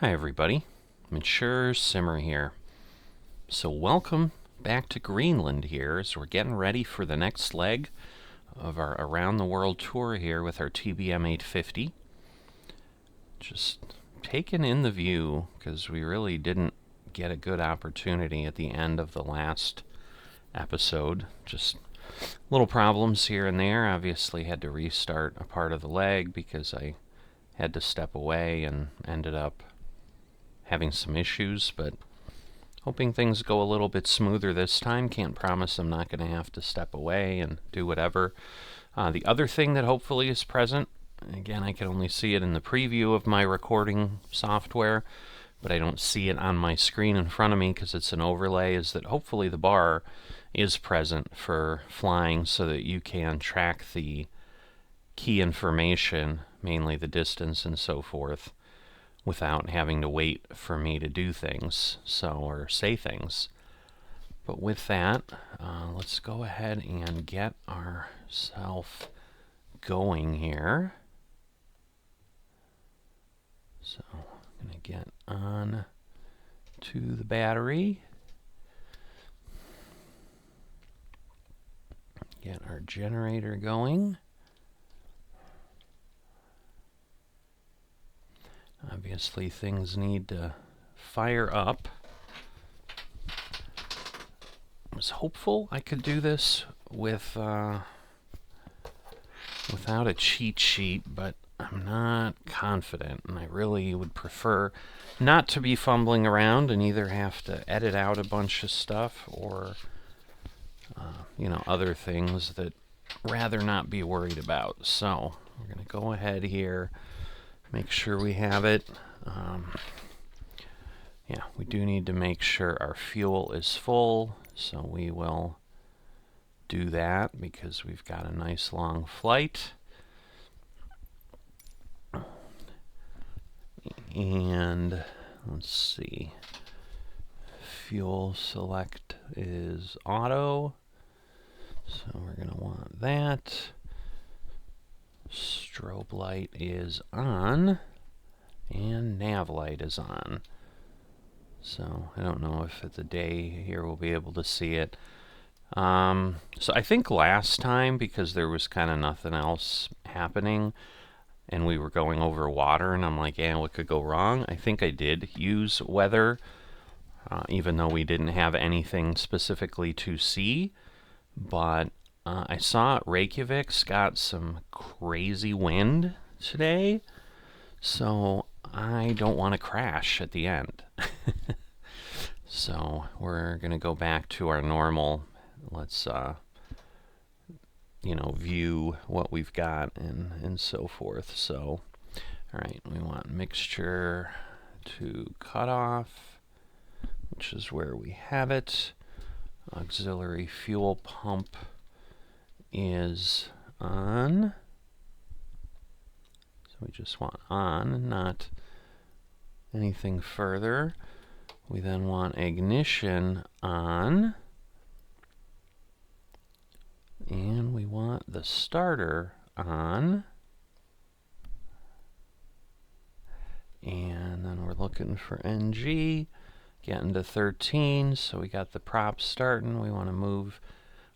Hi everybody, Msfs here. So welcome back to Greenland here as we're getting ready for the next leg of our around the world tour here with our TBM 850. Just taking in the view because we really didn't get a good opportunity at the end of the last episode. Just little problems here and there. Obviously had to restart a part of the leg because I had to step away and ended up having some issues, but hoping things go a little bit smoother this time. Can't promise I'm not going to have to step away and do whatever. The other thing that hopefully is present, again, I can only see it in the preview of my recording software, but I don't see it on my screen in front of me because it's an overlay, is that hopefully the bar is present for flying so that you can track the key information, mainly the distance and so forth, without having to wait for me to do things, or say things. But with that, let's go ahead and get ourselves going here. So I'm going to get on to the battery. Get our generator going. Obviously, things need to fire up. I was hopeful I could do this with without a cheat sheet, but I'm not confident, and I really would prefer not to be fumbling around and either have to edit out a bunch of stuff or, other things that rather not be worried about. So we're going to go ahead here. Make sure we have it. We do need to make sure our fuel is full, so we will do that because we've got a nice long flight. And let's see. Fuel select is auto, so we're going to want that. Strobe light is on, and nav light is on. So I don't know if at the day here we'll be able to see it. So I think last time, because there was kind of nothing else happening, and we were going over water, and I'm like, what could go wrong? I think I did use weather, even though we didn't have anything specifically to see, but I saw Reykjavik's got some crazy wind today, so I don't want to crash at the end. So we're going to go back to our normal, let's view what we've got and so forth. So, all right, we want mixture to cutoff, which is where we have it. Auxiliary fuel pump is on. So we just want on, not anything further. We then want ignition on. And we want the starter on. And then we're looking for NG. Getting to 13, so we got the prop starting. We want to move.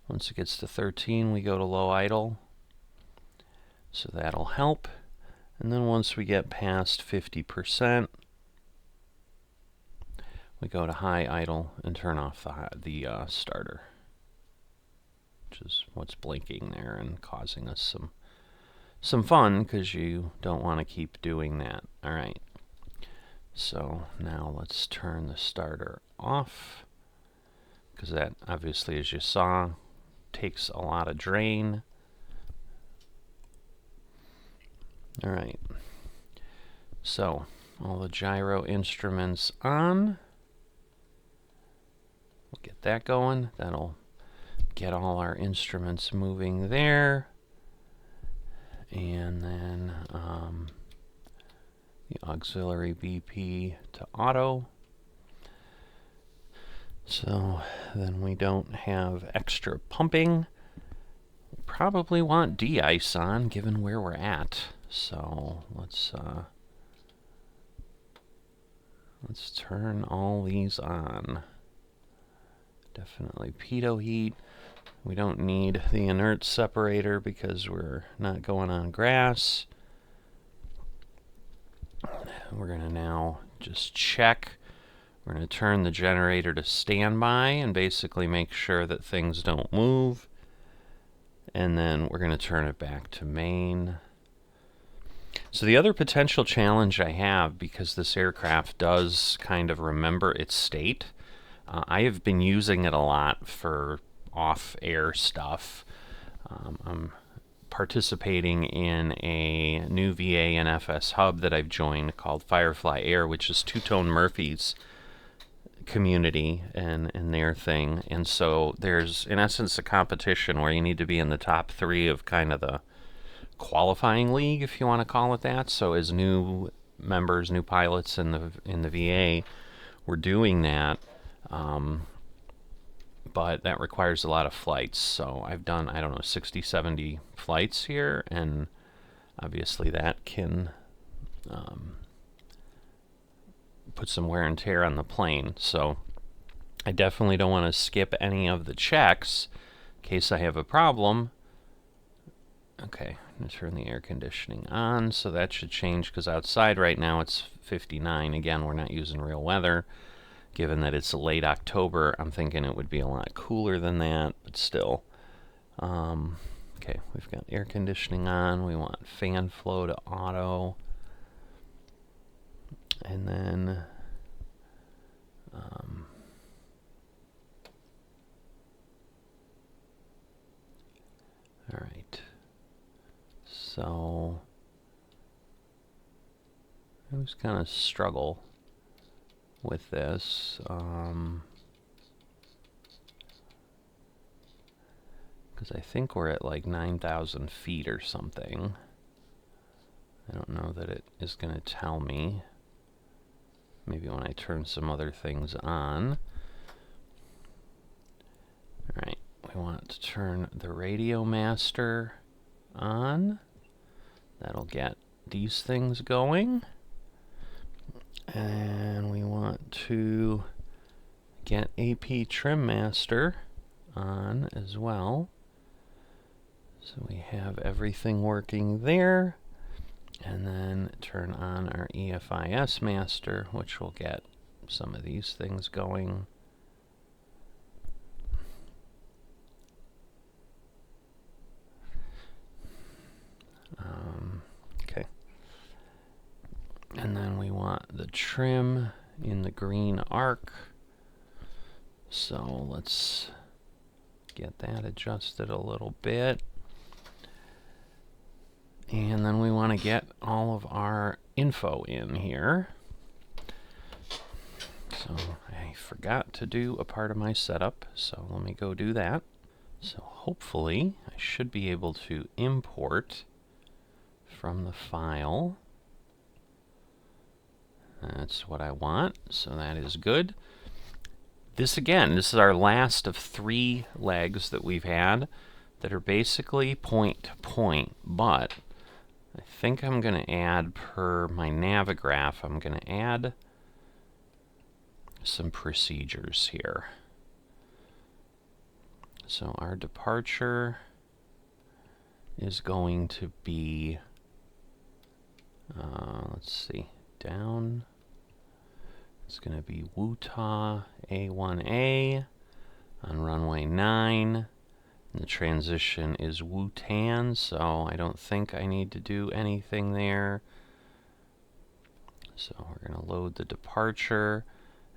Once it gets to 13, we go to low idle. So that'll help. And then once we get past 50%, we go to high idle and turn off the starter, which is what's blinking there and causing us some fun because you don't want to keep doing that. All right. So now let's turn the starter off because that obviously, as you saw, takes a lot of drain. All right. So all the gyro instruments on. We'll get that going. That'll get all our instruments moving there. And then the auxiliary BP to auto. So then we don't have extra pumping. We'll probably want de-ice on given where we're at. So let's Let's turn all these on. Definitely pitot heat. We don't need the inert separator because we're not going on grass. We're going to now just check. We're going to turn the generator to standby and basically make sure that things don't move. And then we're going to turn it back to main. So the other potential challenge I have, because this aircraft does kind of remember its state, I have been using it a lot for off-air stuff. I'm participating in a new VA and FS hub that I've joined called Firefly Air, which is Two-Tone Murphy's community and their thing. And so there's, in essence, a competition where you need to be in the top 3 of kind of the qualifying league, if you want to call it that. So as new members, new pilots in the VA, we're doing that. But that requires a lot of flights. So I've done, I don't know, 60, 70 flights here, and obviously that can put some wear and tear on the plane. So I definitely don't want to skip any of the checks in case I have a problem. Okay, I'm going to turn the air conditioning on, so that should change, because outside right now it's 59. Again, we're not using real weather. Given that it's late October, I'm thinking it would be a lot cooler than that, but still. Okay, we've got air conditioning on. We want fan flow to auto. And then all right. So I always kind of struggle with this. Because I think we're at like 9,000 feet or something. I don't know that it is going to tell me. Maybe when I turn some other things on. Alright, we want to turn the radio master on. That'll get these things going. And we want to get AP Trim Master on as well. So we have everything working there. And then turn on our EFIS Master, which will get some of these things going. Okay. And then we want the trim in the green arc. So let's get that adjusted a little bit. And then we want to get all of our info in here. So I forgot to do a part of my setup, so let me go do that. So hopefully I should be able to import from the file. That's what I want, so that is good. This is our last of 3 legs that we've had that are basically point to point, but I think I'm going to add, per my Navigraph, I'm going to add some procedures here. So our departure is going to be, let's see, down. It's going to be Wutah A1A on runway 9. And the transition is Wutan, so I don't think I need to do anything there. So we're going to load the departure,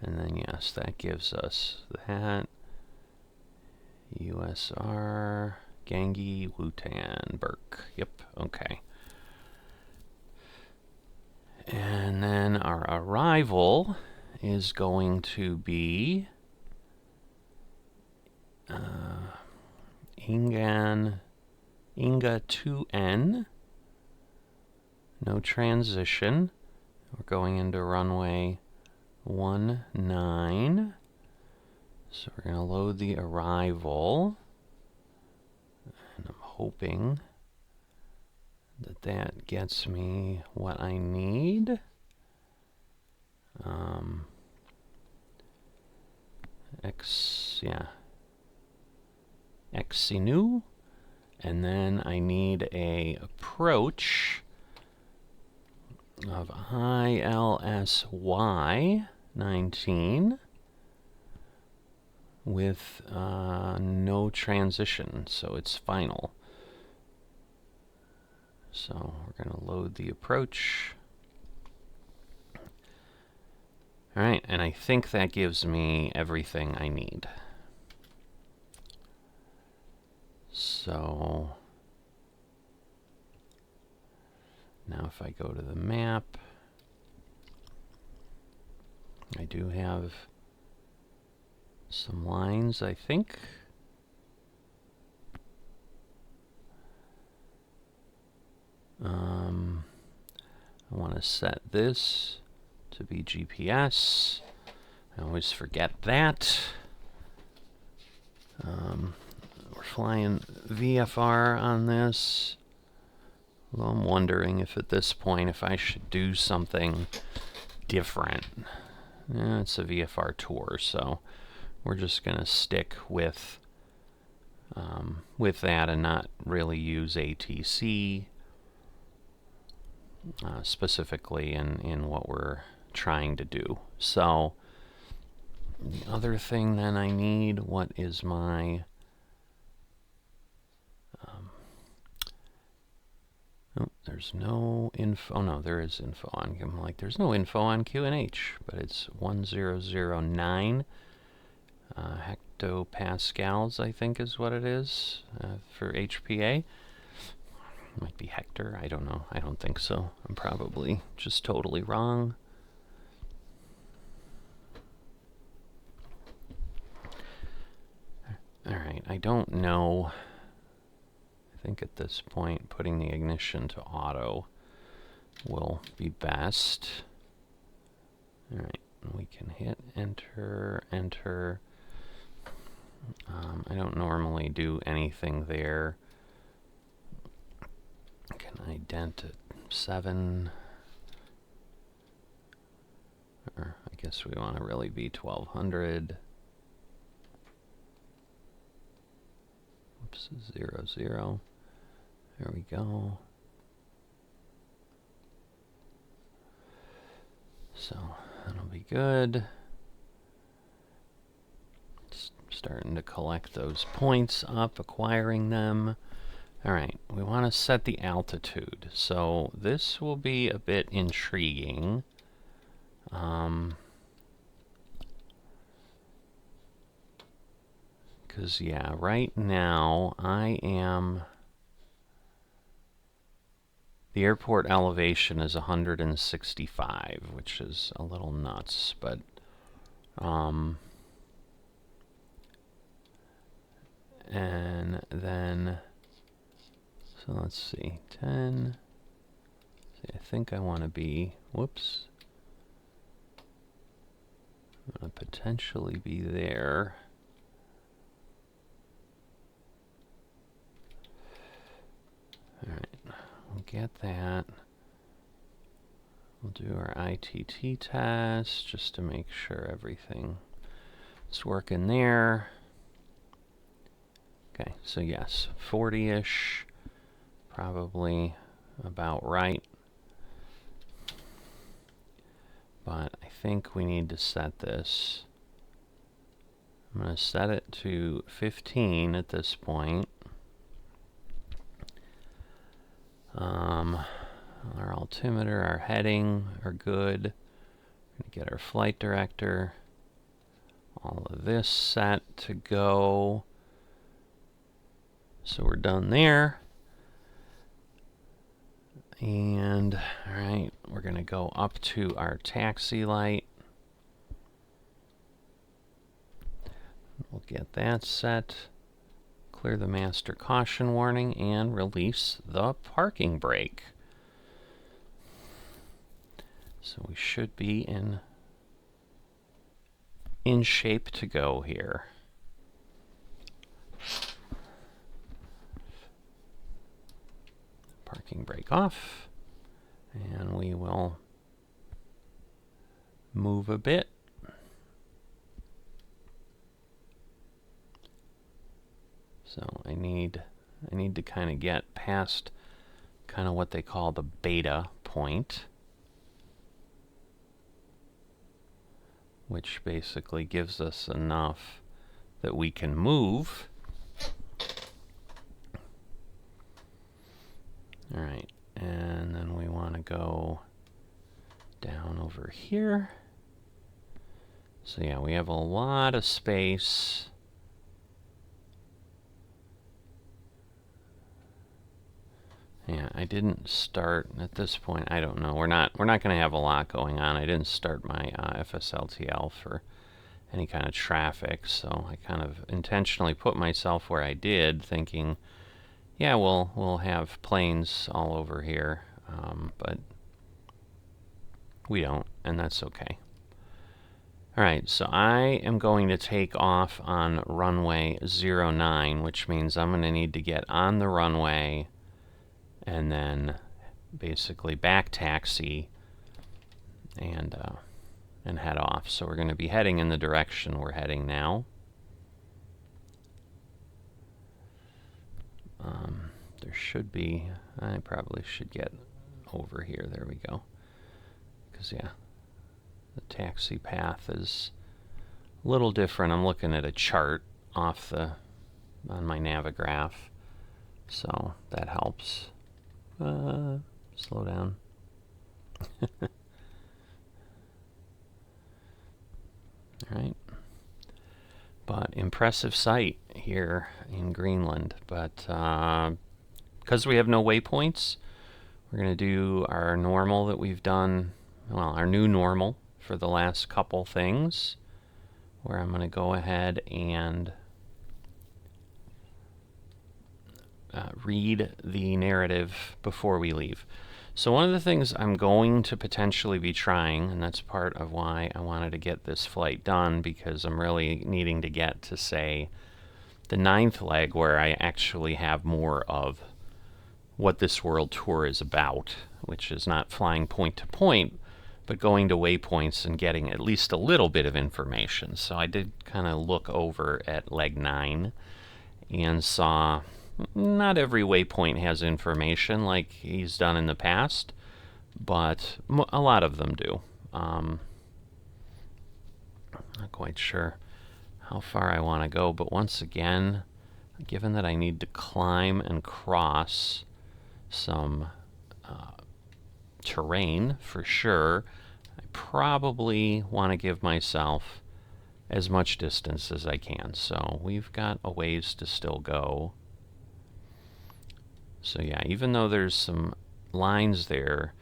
and then yes, that gives us that. USR, Gangi, Wutan-Birk. Yep, okay. And then our arrival is going to be Inga 2N, no transition. We're going into runway 19. So we're going to load the arrival. And I'm hoping that that gets me what I need. Exinu. And then I need a approach of ILSY 19 with no transition, so it's final. So we're going to load the approach. All right, and I think that gives me everything I need. So now if I go to the map, I do have some lines, I think. I want to set this to be GPS. I always forget that. We're flying VFR on this. Well, I'm wondering if at this point if I should do something different. It's a VFR tour, so we're just going to stick with that and not really use ATC specifically in what we're trying to do. So the other thing then I need, what is my oh, there's no info. Oh, no, there is info on. I'm like, there's no info on QNH, but it's 1009 hectopascals, I think is what it is for HPA. Might be Hector. I don't know. I don't think so. I'm probably just totally wrong. All right. I don't know. I think at this point, putting the ignition to auto will be best. All right. We can hit enter, enter. I don't normally do anything there. Can I dent at 7? Or I guess we want to really be 1200. Oops, 0, 0. There we go. So that'll be good. Starting to collect those points up, acquiring them. All right, we want to set the altitude. So this will be a bit intriguing. Because, yeah, right now I am... The airport elevation is 165, which is a little nuts, but... and then... So let's see, 10. See, I think I want to be, whoops. I'm going to potentially be there. All right, we'll get that. We'll do our ITT test just to make sure everything is working there. Okay, so yes, 40-ish. Probably about right. But I think we need to set this. I'm going to set it to 15 at this point. Our altimeter, our heading are good. Going to get our flight director. All of this set to go. So we're done there. And, all right, we're going to go up to our taxi light. We'll get that set, clear the master caution warning, and release the parking brake. So we should be in shape to go here. Parking brake off, and we will move a bit. I need to kind of get past kind of what they call the beta point, which basically gives us enough that we can move. All right, and then we want to go down over here. So yeah, we have a lot of space. Yeah, I didn't start at this point. I don't know. We're not going to have a lot going on. I didn't start my FSLTL for any kind of traffic, so I kind of intentionally put myself where I did, thinking, yeah, we'll have planes all over here, but we don't, and that's okay. All right, so I am going to take off on runway 09, which means I'm going to need to get on the runway and then basically back taxi and head off. So we're going to be heading in the direction we're heading now. There should be, I probably should get over here. There we go. Because yeah, the taxi path is a little different. I'm looking at a chart on my Navigraph, so that helps. Slow down. Alright. But impressive sight here in Greenland. But because we have no waypoints, we're going to do our normal that we've done, well, our new normal for the last couple things, where I'm going to go ahead and read the narrative before we leave. So one of the things I'm going to potentially be trying, and that's part of why I wanted to get this flight done, because I'm really needing to get to, say, the 9th leg, where I actually have more of what this world tour is about, which is not flying point to point, but going to waypoints and getting at least a little bit of information. So I did kind of look over at leg 9 and saw not every waypoint has information like he's done in the past, but a lot of them do. Not quite sure how far I want to go, but once again, given that I need to climb and cross some terrain for sure, I probably want to give myself as much distance as I can. So we've got a ways to still go. So yeah, even though there's some lines there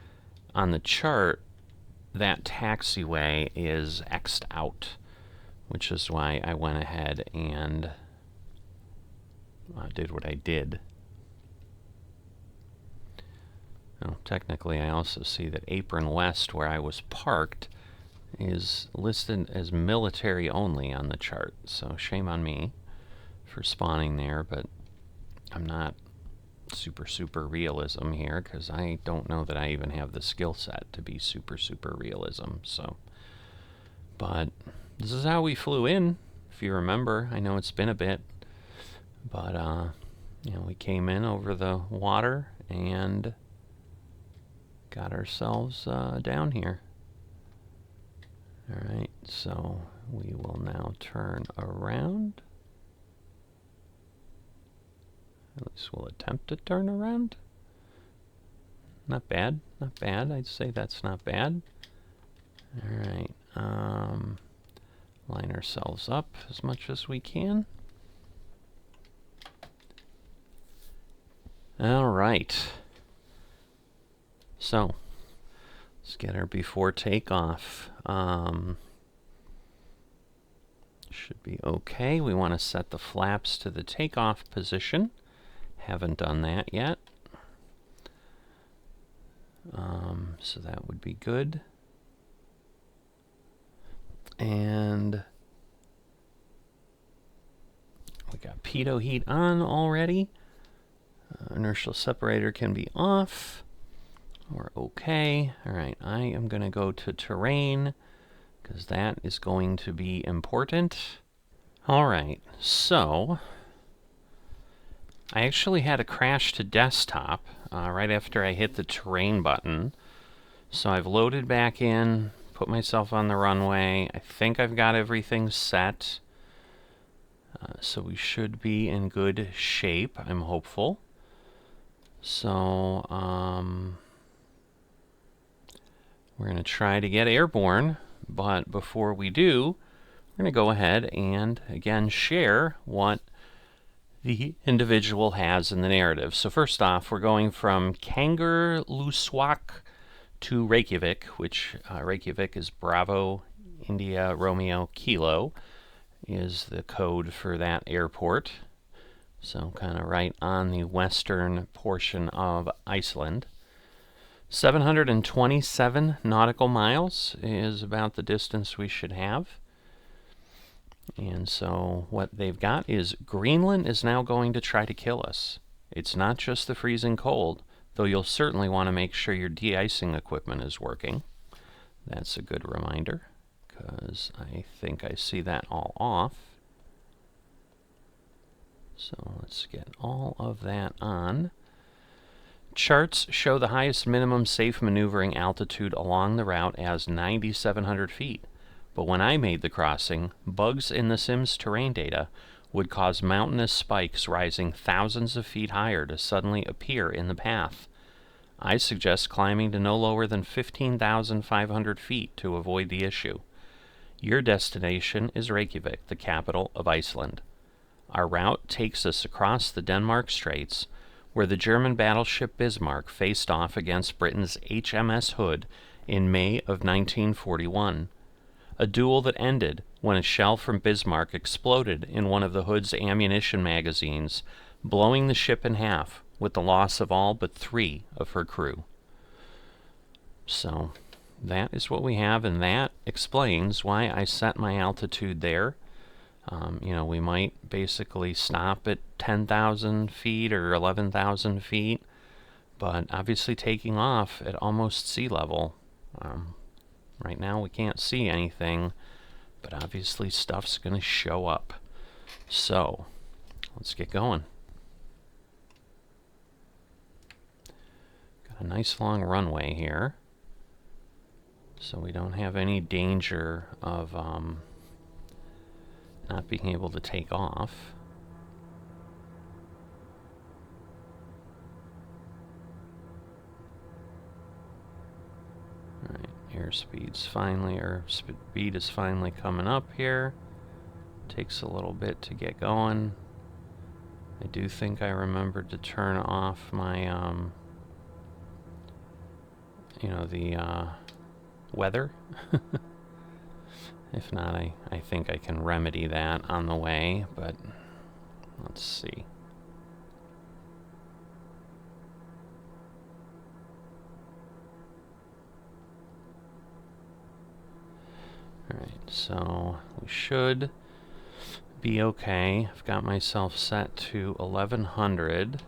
on the chart, that taxiway is X'd out, which is why I went ahead and did what I did. Now, technically, I also see that Apron West, where I was parked, is listed as military only on the chart. So shame on me for spawning there, but I'm not super realism here, because I don't know that I even have the skill set to be super realism. So, but this is how we flew in, if you remember. I know it's been a bit, but you know, we came in over the water and got ourselves down here. All right, so we will now turn around. At least we'll attempt to turn around. Not bad, not bad. I'd say that's not bad. All right, line ourselves up as much as we can. All right. So, let's get our before takeoff. Should be okay. We want to set the flaps to the takeoff position. Haven't done that yet. So that would be good. And we got pitot heat on already. Inertial separator can be off. We're okay. All right, I am going to go to terrain, because that is going to be important. All right, so I actually had a crash to desktop right after I hit the terrain button. So I've loaded back in, put myself on the runway. I think I've got everything set. So we should be in good shape, I'm hopeful. So we're going to try to get airborne, but before we do, we're going to go ahead and again share what the individual has in the narrative. So first off, we're going from Kangerlussuaq to Reykjavik, which Reykjavik is Bravo, India, Romeo, Kilo, is the code for that airport. So kind of right on the western portion of Iceland. 727 nautical miles is about the distance we should have. And so what they've got is Greenland is now going to try to kill us. It's not just the freezing cold, though you'll certainly want to make sure your de-icing equipment is working. That's a good reminder, because I think I see that all off. So let's get all of that on. Charts show the highest minimum safe maneuvering altitude along the route as 9,700 feet. But when I made the crossing, bugs in the Sims terrain data would cause mountainous spikes rising thousands of feet higher to suddenly appear in the path. I suggest climbing to no lower than 15,500 feet to avoid the issue. Your destination is Reykjavik, the capital of Iceland. Our route takes us across the Denmark Straits, where the German battleship Bismarck faced off against Britain's HMS Hood in May of 1941. A duel that ended when a shell from Bismarck exploded in one of the Hood's ammunition magazines, blowing the ship in half with the loss of all but 3 of her crew. So that is what we have, and that explains why I set my altitude there. We might basically stop at 10,000 feet or 11,000 feet, but obviously taking off at almost sea level. Right now we can't see anything, but obviously stuff's going to show up. So let's get going. Got a nice long runway here, so we don't have any danger of not being able to take off. Alright, airspeed's finally, or speed is finally coming up here. Takes a little bit to get going. I do think I remembered to turn off my, the weather. If not, I think I can remedy that on the way, but let's see. Alright, so we should be okay. I've got myself set to 1100.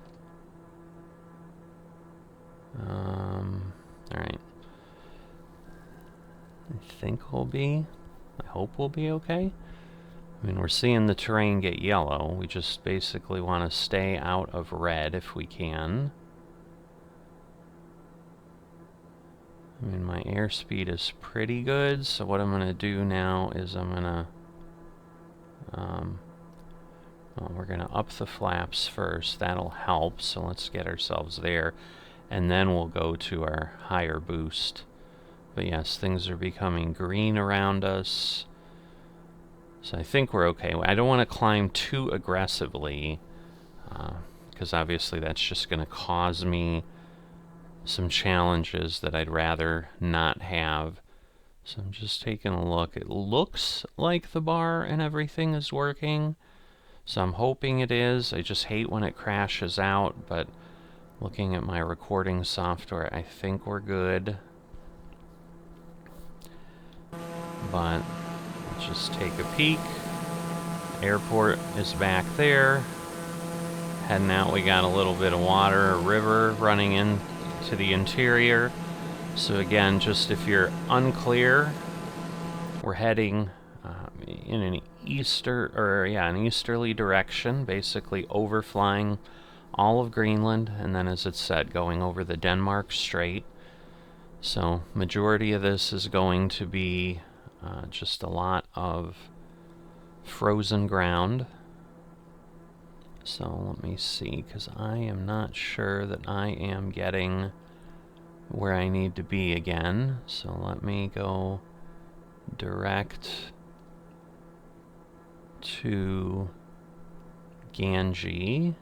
Alright. I think I hope we'll be okay. I mean, we're seeing the terrain get yellow. We just basically want to stay out of red if we can. I mean, my airspeed is pretty good, so what I'm going to do now is I'm going to... we're going to up the flaps first. That'll help, so let's get ourselves there. And then we'll go to our higher boost. But yes, things are becoming green around us. So I think we're okay. I don't want to climb too aggressively, because obviously that's just going to cause me some challenges that I'd rather not have. So I'm just taking a look. It looks like the bar and everything is working, so I'm hoping it is. I just hate when it crashes out, but looking at my recording software, I think we're good. But let's just take a peek. Airport is back there. Heading out, we got a little bit of water, a river running into the interior. So again, just if you're unclear, we're heading in an easterly direction, basically overflying all of Greenland, and then, as it said, going over the Denmark Strait. So majority of this is going to be just a lot of frozen ground. So let me see, because I am not sure that I am getting where I need to be again. So let me go direct to Ganji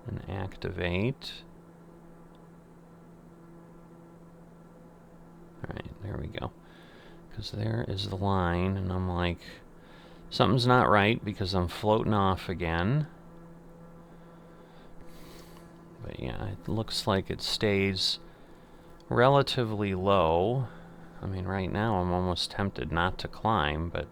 and activate. Alright, there we go. Because there is the line, and I'm like, something's not right because I'm floating off again. But yeah, it looks like it stays relatively low. I mean, right now I'm almost tempted not to climb, but...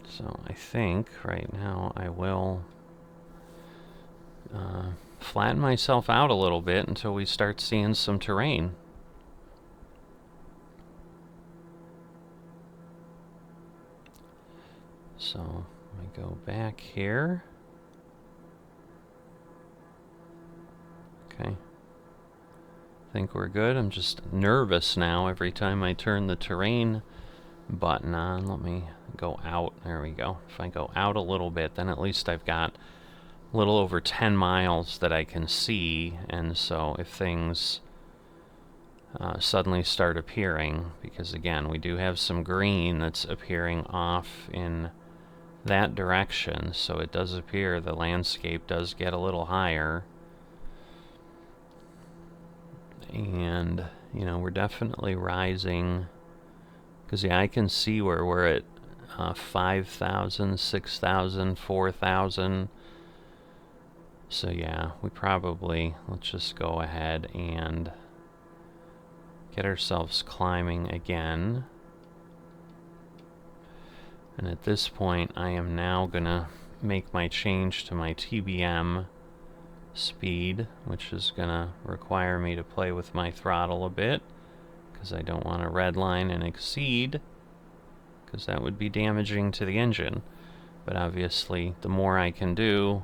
So I think right now I will flatten myself out a little bit until we start seeing some terrain. So I go back here. Okay. I think we're good. I'm just nervous now every time I turn the terrain button on. Let me go out. There we go. If I go out a little bit, then at least I've got a little over 10 miles that I can see, and so if things suddenly start appearing, because again, we do have some green that's appearing off in that direction, so it does appear the landscape does get a little higher. And, you know, we're definitely rising, because yeah, I can see where we're at 5,000, 6,000, 4,000. So yeah, we probably, let's just go ahead and get ourselves climbing again. And at this point, I am now gonna make my change to my TBM speed, which is gonna require me to play with my throttle a bit, because I don't want to redline and exceed, because that would be damaging to the engine. But obviously, the more I can do,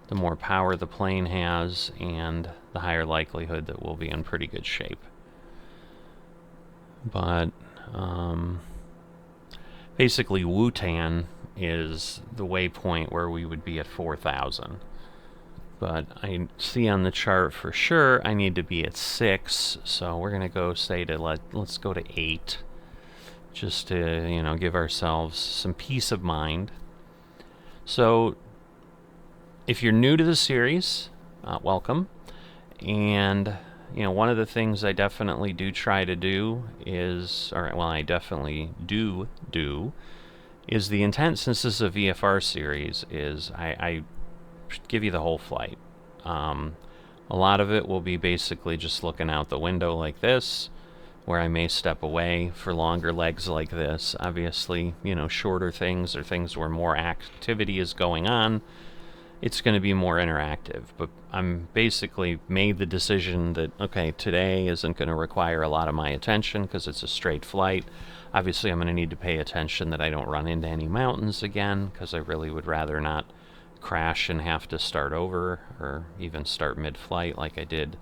the more power the plane has, and the higher likelihood that we'll be in pretty good shape. But basically, Wutan is the waypoint where we would be at 4,000. But I see on the chart for sure I need to be at 6, so we're gonna go say to let's go to 8, just to, you know, give ourselves some peace of mind. So if you're new to the series, welcome. And, you know, one of the things I definitely do try to do is, I definitely do, is the intent, since this is a VFR series, is I give you the whole flight. A lot of it will be basically just looking out the window like this, where I may step away for longer legs like this. Obviously, you know, shorter things or things where more activity is going on, it's going to be more interactive. But I'm basically made the decision that, okay, today isn't going to require a lot of my attention because it's a straight flight. Obviously, I'm going to need to pay attention that I don't run into any mountains again, because I really would rather not crash and have to start over, or even start mid-flight like I did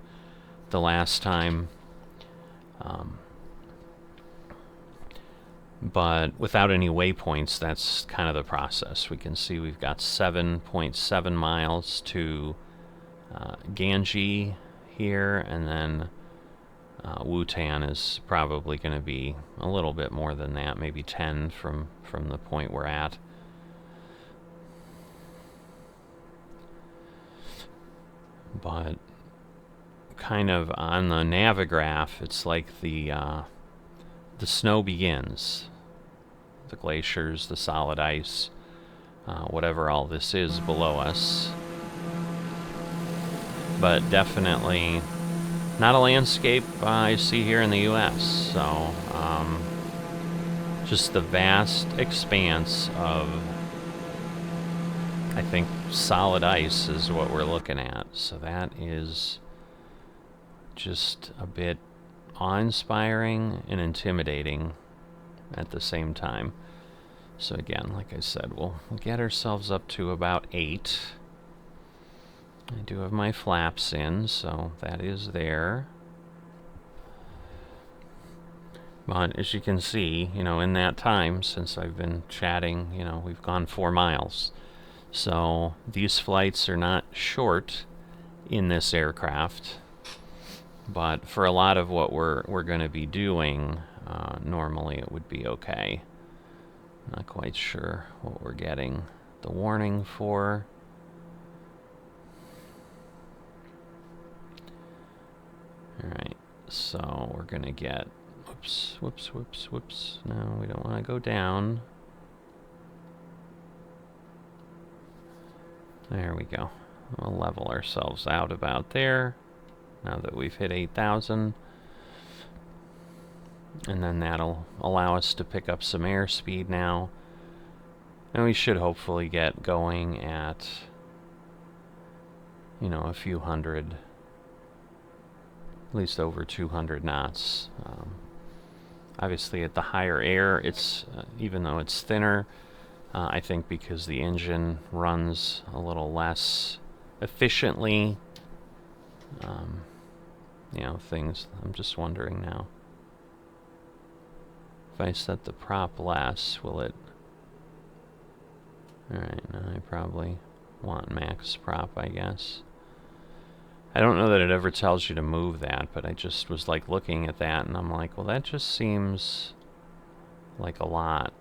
the last time. But without any waypoints, that's kind of the process. We can see we've got 7.7 miles to Ganji here, and then Wutan is probably going to be a little bit more than that, maybe 10 from the point we're at. But kind of on the Navigraph, it's like the snow begins. The glaciers, the solid ice, whatever all this is below us. But definitely not a landscape I see here in the US. So just the vast expanse of, I think, solid ice is what we're looking at. So that is just a bit awe-inspiring and intimidating at the same time. So again, like I said, we'll get ourselves up to about 8. I do have my flaps in, so that is there. But as you can see, in that time, since I've been chatting, we've gone 4 miles. So these flights are not short in this aircraft, but for a lot of what we're going to be doing, normally it would be okay. Not quite sure what we're getting the warning for. Alright, so we're going to get... Whoops. No, we don't want to go down. There we go. We'll level ourselves out about there, now that we've hit 8,000. And then that'll allow us to pick up some airspeed now. And we should hopefully get going at, a few hundred, at least over 200 knots. Obviously at the higher air, it's even though it's thinner, I think because the engine runs a little less efficiently, things, I'm just wondering now. If I set the prop less, will it... Alright, now I probably want max prop, I guess. I don't know that it ever tells you to move that, but I just was like looking at that and I'm like, well, that just seems like a lot.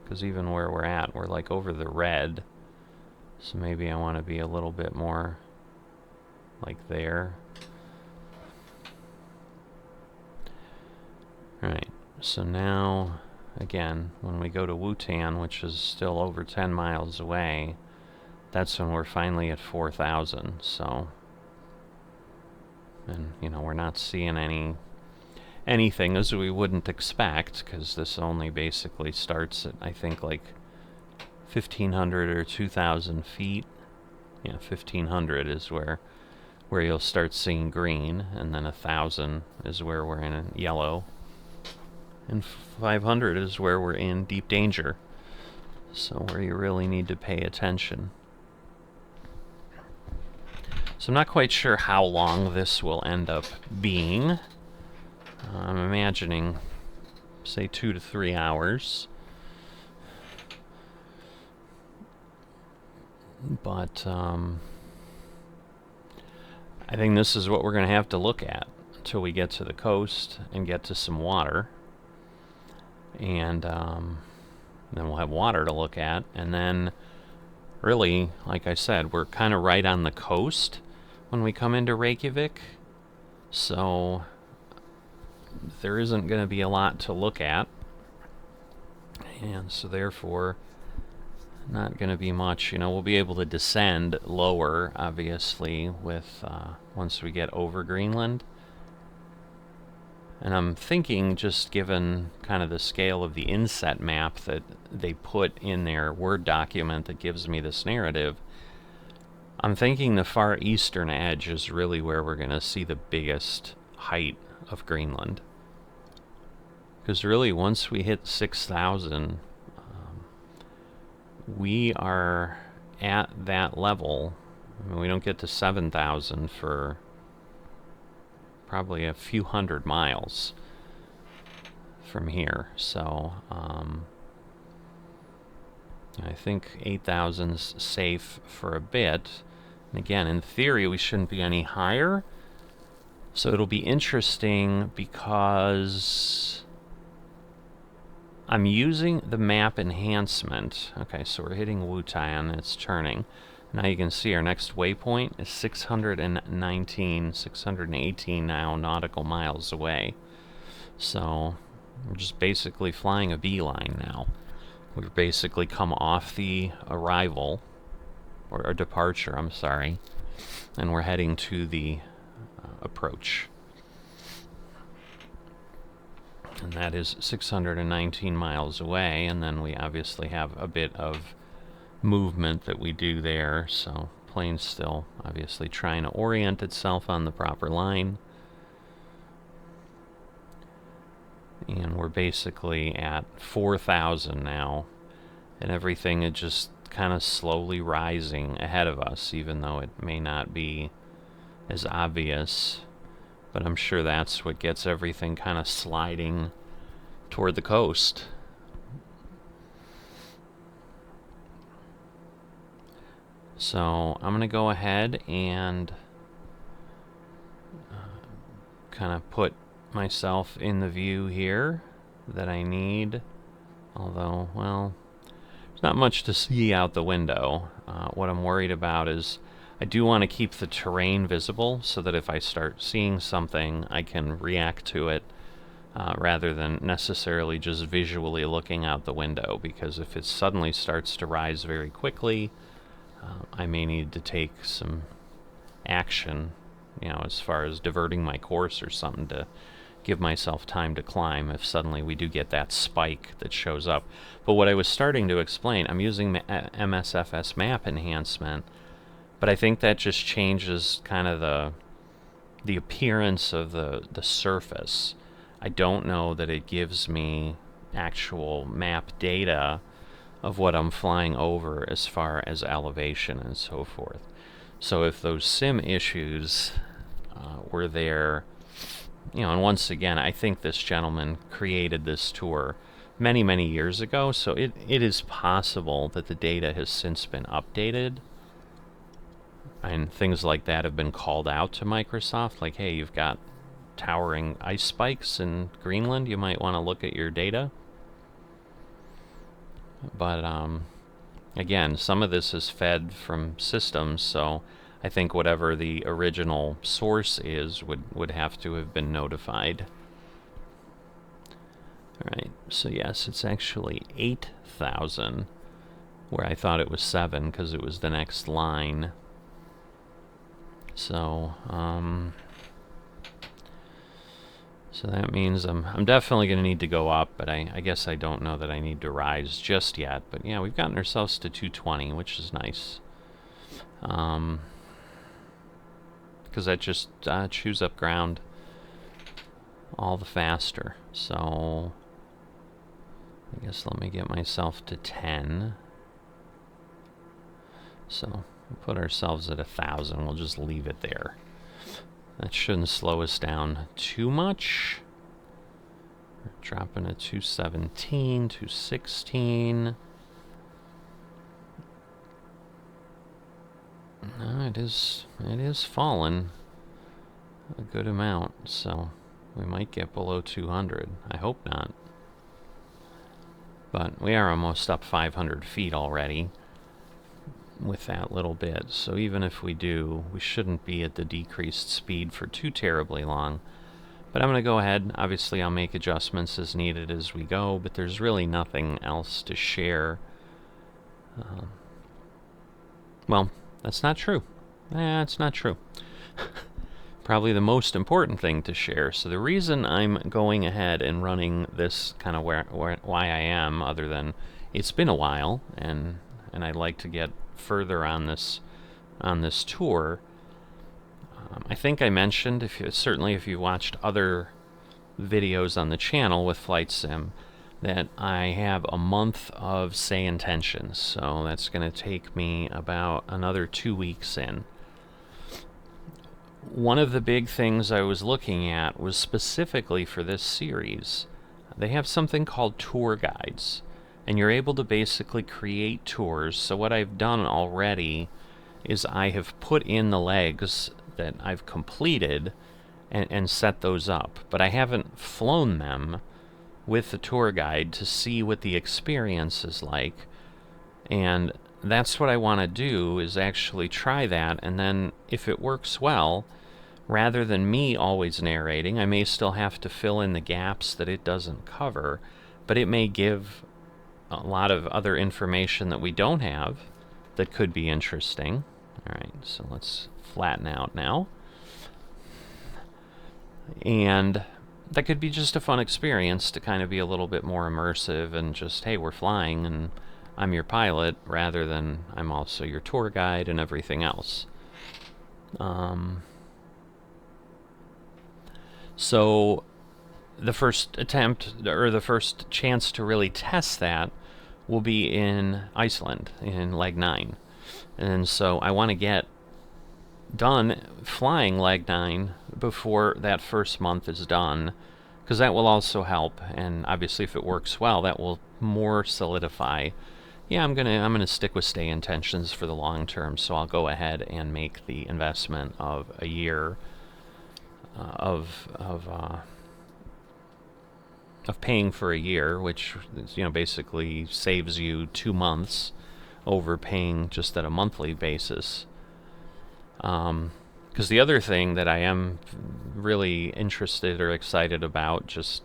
Because even where we're at, we're like over the red. So maybe I want to be a little bit more like there. Alright, so now, again, when we go to Wutan, which is still over 10 miles away, that's when we're finally at 4,000, so... And, we're not seeing anything as we wouldn't expect, because this only basically starts at, I think, like 1,500 or 2,000 feet. Yeah, 1,500 is where you'll start seeing green, and then 1,000 is where we're in yellow. And 500 is where we're in deep danger. So where you really need to pay attention. So I'm not quite sure how long this will end up being. I'm imagining, say, 2 to 3 hours. But I think this is what we're going to have to look at until we get to the coast and get to some water. And then we'll have water to look at. And then, really, like I said, we're kind of right on the coast when we come into Reykjavik. So there isn't going to be a lot to look at. And so therefore, not going to be much. We'll be able to descend lower, obviously, with once we get over Greenland. And I'm thinking, just given kind of the scale of the inset map that they put in their Word document that gives me this narrative, I'm thinking the far eastern edge is really where we're going to see the biggest height of Greenland. Because really, once we hit 6,000, we are at that level. I mean, we don't get to 7,000 for probably a few hundred miles from here. So I think 8,000's safe for a bit. And again, in theory, we shouldn't be any higher. So it'll be interesting because I'm using the map enhancement. Okay, so we're hitting Wutan, it's turning. Now you can see our next waypoint is 618 now nautical miles away. So we're just basically flying a beeline now. We've basically come off the arrival, or departure, I'm sorry, and we're heading to the approach. And that is 619 miles away, and then we obviously have a bit of movement that we do there, so plane's still obviously trying to orient itself on the proper line. And we're basically at 4,000 now, and everything is just kind of slowly rising ahead of us, even though it may not be as obvious. But I'm sure that's what gets everything kind of sliding toward the coast. So I'm going to go ahead and kind of put myself in the view here that I need. Although, well, there's not much to see out the window. What I'm worried about is I do want to keep the terrain visible so that if I start seeing something, I can react to it rather than necessarily just visually looking out the window, because if it suddenly starts to rise very quickly, I may need to take some action, as far as diverting my course or something to give myself time to climb if suddenly we do get that spike that shows up. But what I was starting to explain, I'm using Msfs map enhancement, but I think that just changes kind of the appearance of the surface. I don't know that it gives me actual map data of what I'm flying over as far as elevation and so forth. So if those sim issues were there, and once again, I think this gentleman created this tour many, many years ago, so it is possible that the data has since been updated, and things like that have been called out to Microsoft, like, hey, you've got towering ice spikes in Greenland, you might want to look at your data. But again, some of this is fed from systems, so I think whatever the original source is would have to have been notified. Alright, so yes, it's actually 8,000, where I thought it was 7 because it was the next line. So, so that means I'm definitely going to need to go up, but I guess I don't know that I need to rise just yet. But yeah, we've gotten ourselves to 220, which is nice. Because that just chews up ground all the faster. So I guess let me get myself to 10. So we'll put ourselves at 1,000. We'll just leave it there. That shouldn't slow us down too much. We're dropping to 217, 216. No, it is fallen a good amount, so we might get below 200. I hope not. But we are almost up 500 feet already with that little bit, so even if we do, we shouldn't be at the decreased speed for too terribly long. But I'm going to go ahead. Obviously, I'll make adjustments as needed as we go, but there's really nothing else to share. Well, that's not true. It's not true. Probably the most important thing to share. So the reason I'm going ahead and running this kind of why I am, other than it's been a while, and I'd like to get further on this tour. I think I mentioned, certainly if you watched other videos on the channel with Flight Sim, that I have a month of say intentions, so that's going to take me about another 2 weeks in. One of the big things I was looking at was specifically for this series. They have something called tour guides, and you're able to basically create tours. So what I've done already is I have put in the legs that I've completed and set those up, but I haven't flown them with the tour guide to see what the experience is like. And that's what I want to do, is actually try that, and then if it works well, rather than me always narrating, I may still have to fill in the gaps that it doesn't cover, but it may give a lot of other information that we don't have that could be interesting. Alright, so let's flatten out now. And that could be just a fun experience to kind of be a little bit more immersive and just, hey, we're flying and I'm your pilot, rather than I'm also your tour guide and everything else. So the first attempt, or the first chance to really test that, will be in Iceland, in leg 9. And so I want to get done flying leg 9 before that first month is done, because that will also help. And obviously, if it works well, that will more solidify. Yeah, I'm gonna stick with stay intentions for the long term. So I'll go ahead and make the investment of a year of paying for a year, which basically saves you 2 months over paying just at a monthly basis. Because the other thing that I am really interested or excited about, just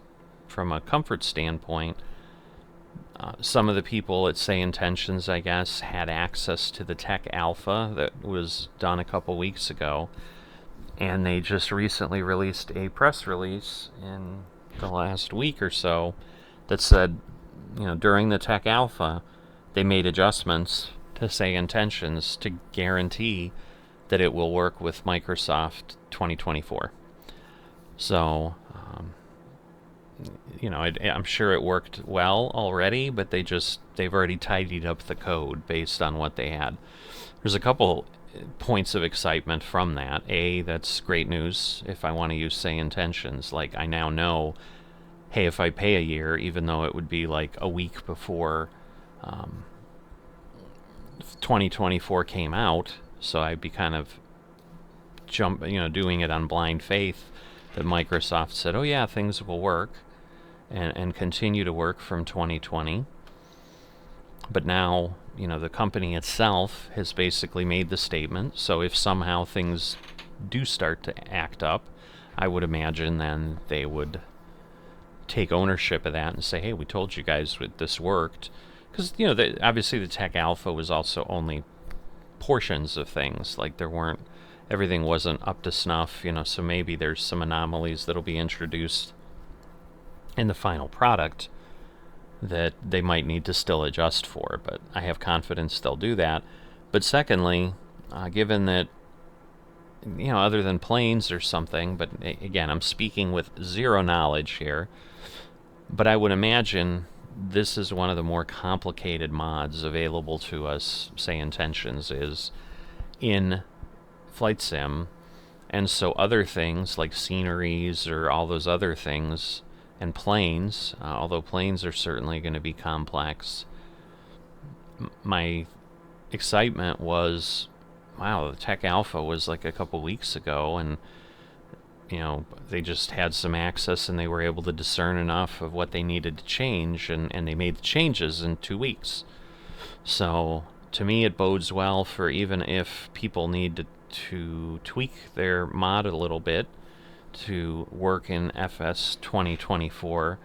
from a comfort standpoint, some of the people at Say Intentions, I guess, had access to the tech alpha that was done a couple weeks ago, and they just recently released a press release in the last week or so that said, during the tech alpha, they made adjustments to Say Intentions to guarantee that it will work with Microsoft 2024. So, I'm sure it worked well already, but they've already tidied up the code based on what they had. There's a couple points of excitement from that. That's great news if I want to use Say Intentions. Like, I now know, hey, if I pay a year, even though it would be like a week before 2024 came out, so I'd be kind of doing it on blind faith, that Microsoft said, oh yeah, things will work and continue to work from 2020. But now, the company itself has basically made the statement. So if somehow things do start to act up, I would imagine then they would take ownership of that and say, hey, we told you guys this worked. Because, obviously the tech alpha was also only portions of things. Like, everything wasn't up to snuff, so maybe there's some anomalies that'll be introduced in the final product that they might need to still adjust for, but I have confidence they'll do that. But secondly, given that, other than planes or something, but again, I'm speaking with zero knowledge here, but I would imagine this is one of the more complicated mods available to us, Say Intentions, is in Flight Sim, and so other things like sceneries or all those other things, and planes, although planes are certainly going to be complex, my excitement was, wow, the tech alpha was like a couple weeks ago, and they just had some access and they were able to discern enough of what they needed to change, and they made the changes in 2 weeks. So to me, it bodes well for even if people need to tweak their mod a little bit to work in FS 2024,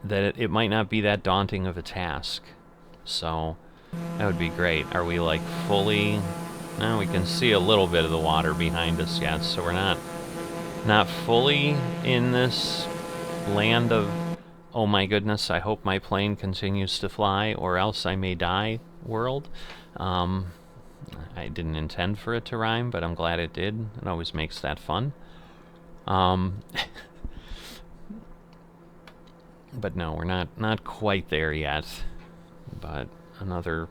that it might not be that daunting of a task. So that would be great. Are we like fully? No, we can see a little bit of the water behind us yet, so we're not fully in this land of, oh my goodness, I hope my plane continues to fly or else I may die world. I didn't intend for it to rhyme, but I'm glad it did. It always makes that fun. But no, we're not quite there yet. But another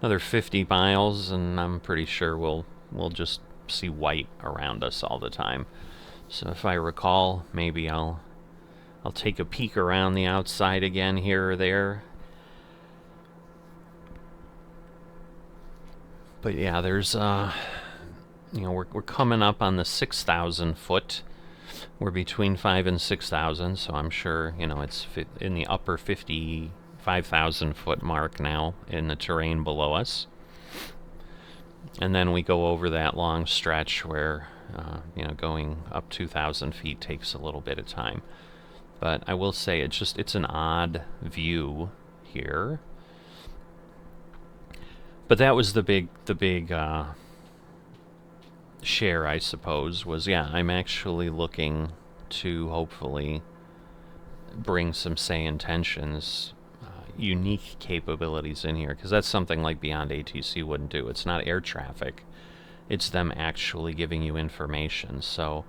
50 miles, and I'm pretty sure we'll just see white around us all the time. So if I recall, maybe I'll take a peek around the outside again here or there. But yeah, there's we're coming up on the 6,000 foot. We're between 5,000 and 6,000, so I'm sure it's in the upper 55,000 foot mark now in the terrain below us. And then we go over that long stretch where going up 2,000 feet takes a little bit of time. But I will say it's an odd view here. But that was the big share, I suppose, was, yeah, I'm actually looking to hopefully bring some Say Intentions unique capabilities in here, because that's something like Beyond ATC wouldn't do. It's not air traffic. It's them actually giving you information. So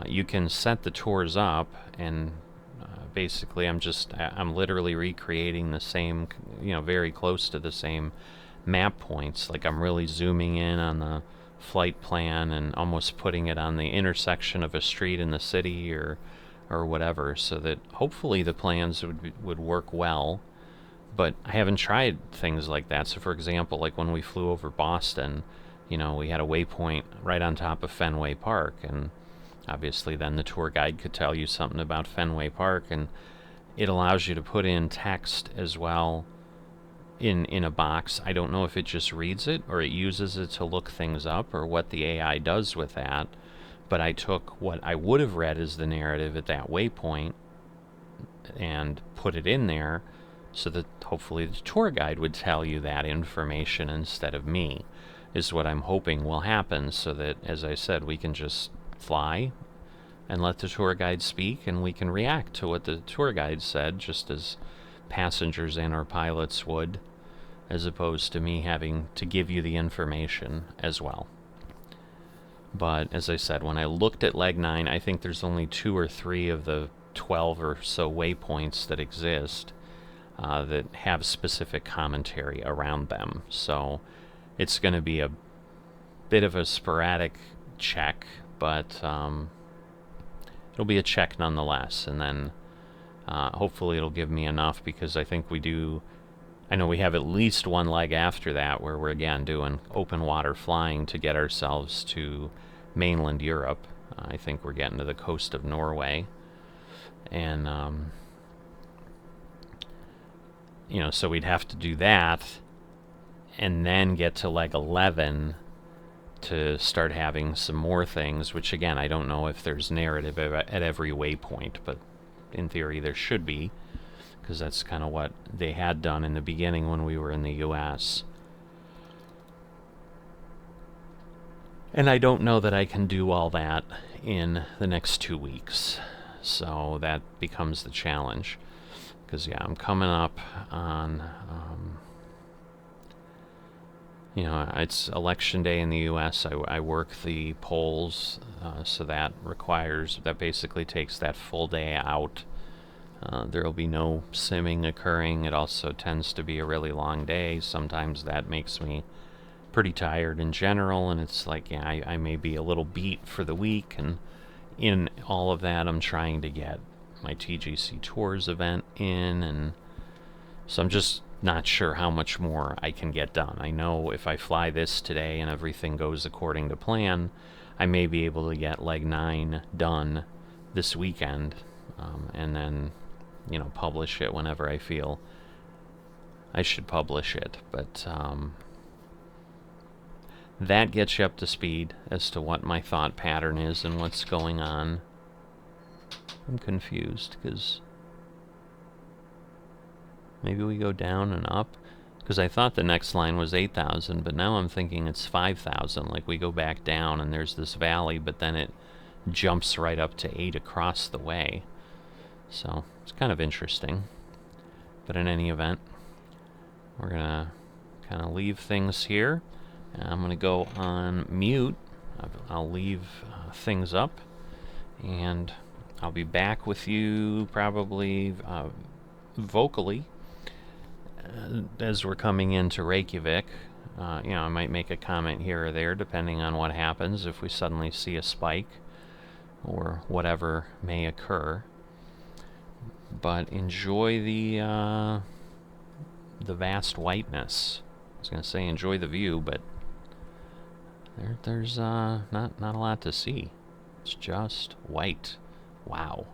You can set the tours up, and basically I'm literally recreating the same, very close to the same map points. Like, I'm really zooming in on the flight plan and almost putting it on the intersection of a street in the city or whatever, so that hopefully the plans would work well. But I haven't tried things like that. So for example, like when we flew over Boston, we had a waypoint right on top of Fenway Park, and obviously then the tour guide could tell you something about Fenway Park, and it allows you to put in text as well in a box. I don't know if it just reads it or it uses it to look things up or what the AI does with that, but I took what I would have read as the narrative at that waypoint and put it in there so that hopefully the tour guide would tell you that information instead of me, is what I'm hoping will happen, so that, as I said, we can just fly and let the tour guide speak, and we can react to what the tour guide said, just as passengers and our pilots would, as opposed to me having to give you the information as well. But as I said, when I looked at leg 9, I think there's only 2 or 3 of the 12 or so waypoints that exist that have specific commentary around them. So it's going to be a bit of a sporadic check, but it'll be a check nonetheless. And then hopefully it'll give me enough, because I think I know we have at least one leg after that where we're again doing open water flying to get ourselves to mainland Europe. I think we're getting to the coast of Norway. And, so we'd have to do that and then get to leg 11 to start having some more things, which again, I don't know if there's narrative at every waypoint, but in theory there should be, because that's kind of what they had done in the beginning when we were in the US. And I don't know that I can do all that in the next 2 weeks, so that becomes the challenge. Because, yeah, I'm coming up on, it's election day in the U.S. I work the polls, so that basically takes that full day out. There will be no simming occurring. It also tends to be a really long day. Sometimes that makes me pretty tired in general, and it's like, yeah, I may be a little beat for the week, and in all of that, I'm trying to get my TGC Tours event in, and so I'm just not sure how much more I can get done. I know if I fly this today and everything goes according to plan, I may be able to get leg 9 done this weekend, and then, publish it whenever I feel I should publish it. But that gets you up to speed as to what my thought pattern is and what's going on. I'm confused, because maybe we go down and up, because I thought the next line was 8,000, but now I'm thinking it's 5,000. Like, we go back down and there's this valley, but then it jumps right up to 8 across the way. So it's kind of interesting. But in any event, we're gonna kind of leave things here. I'm gonna go on mute. I'll leave things up, and I'll be back with you probably vocally as we're coming into Reykjavik. I might make a comment here or there depending on what happens, if we suddenly see a spike or whatever may occur. But enjoy the vast whiteness. I was going to say enjoy the view, but there's not a lot to see. It's just white. Wow.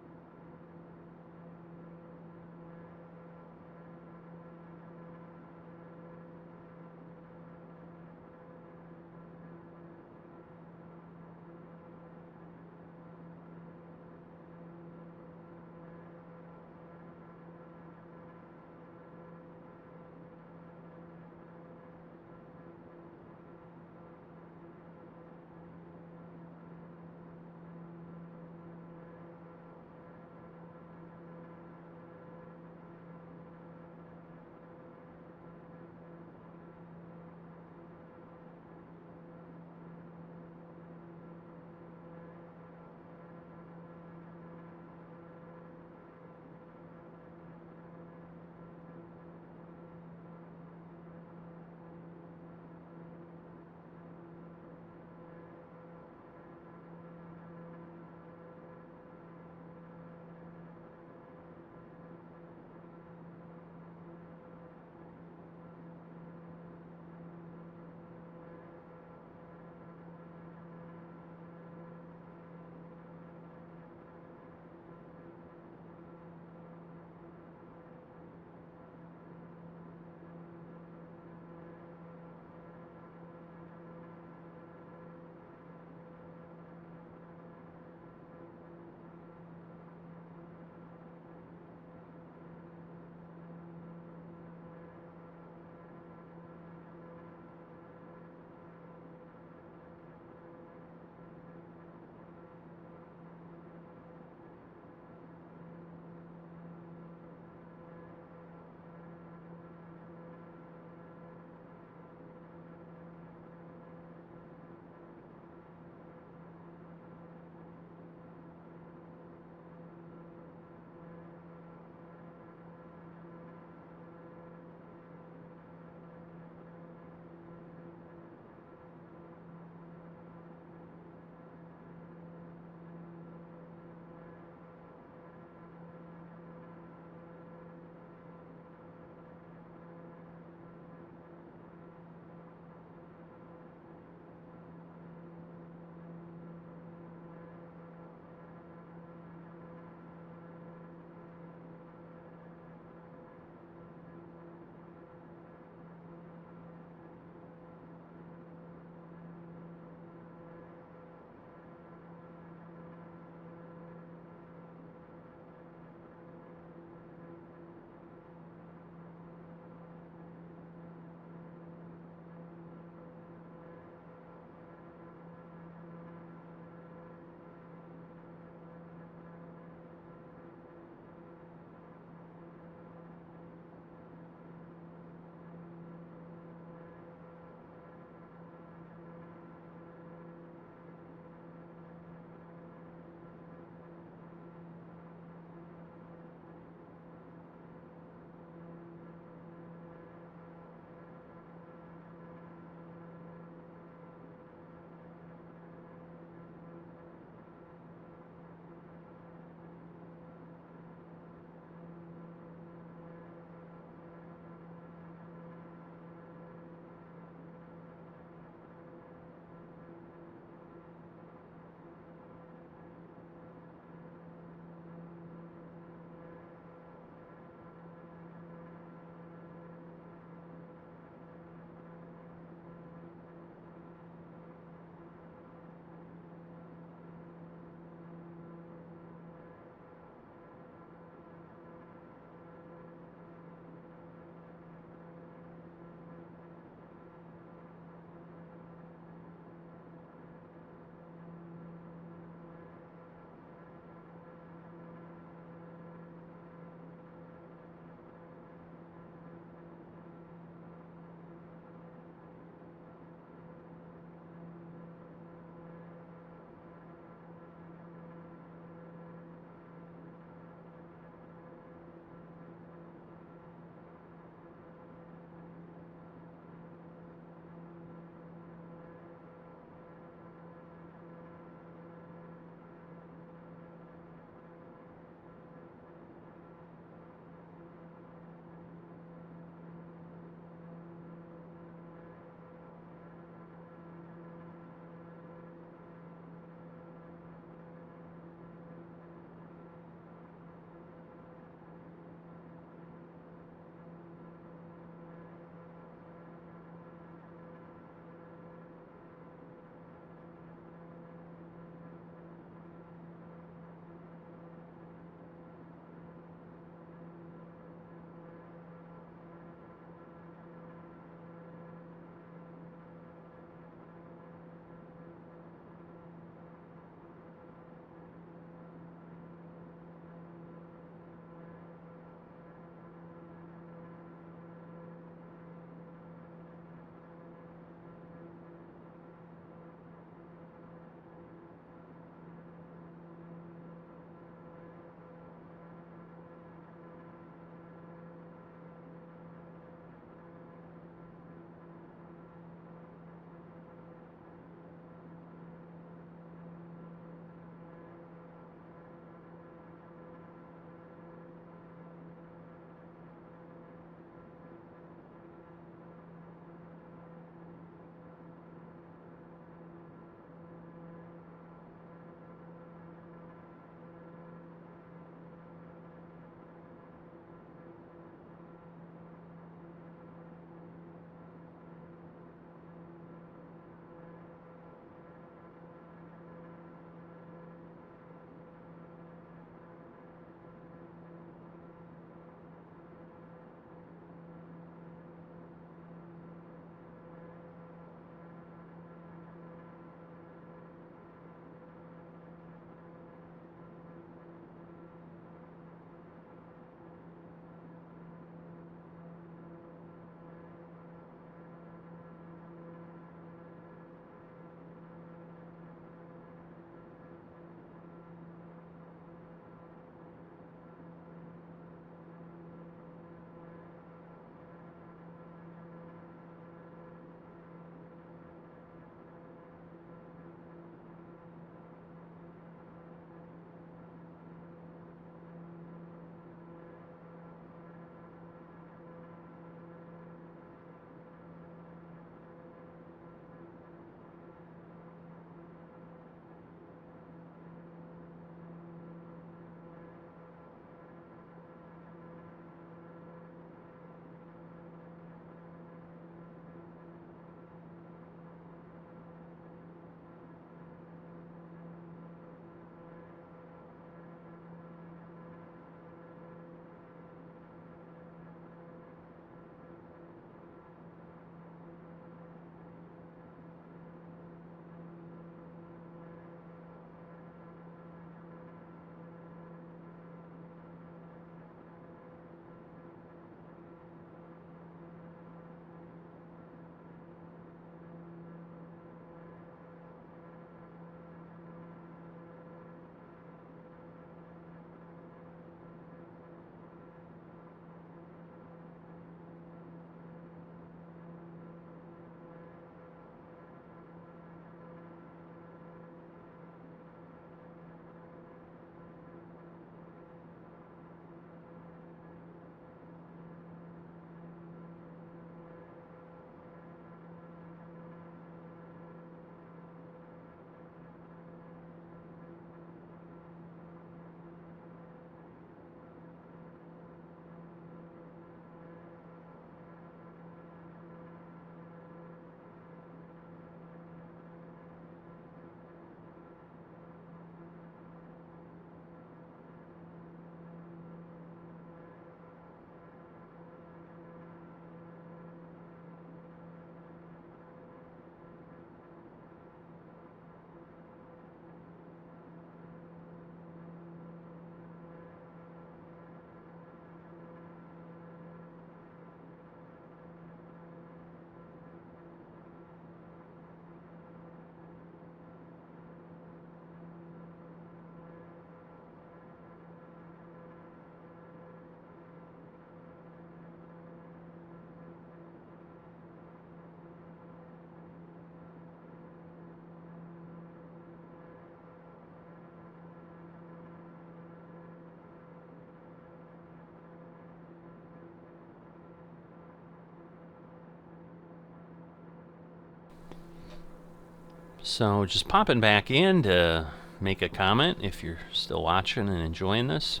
So just popping back in to make a comment if you're still watching and enjoying this.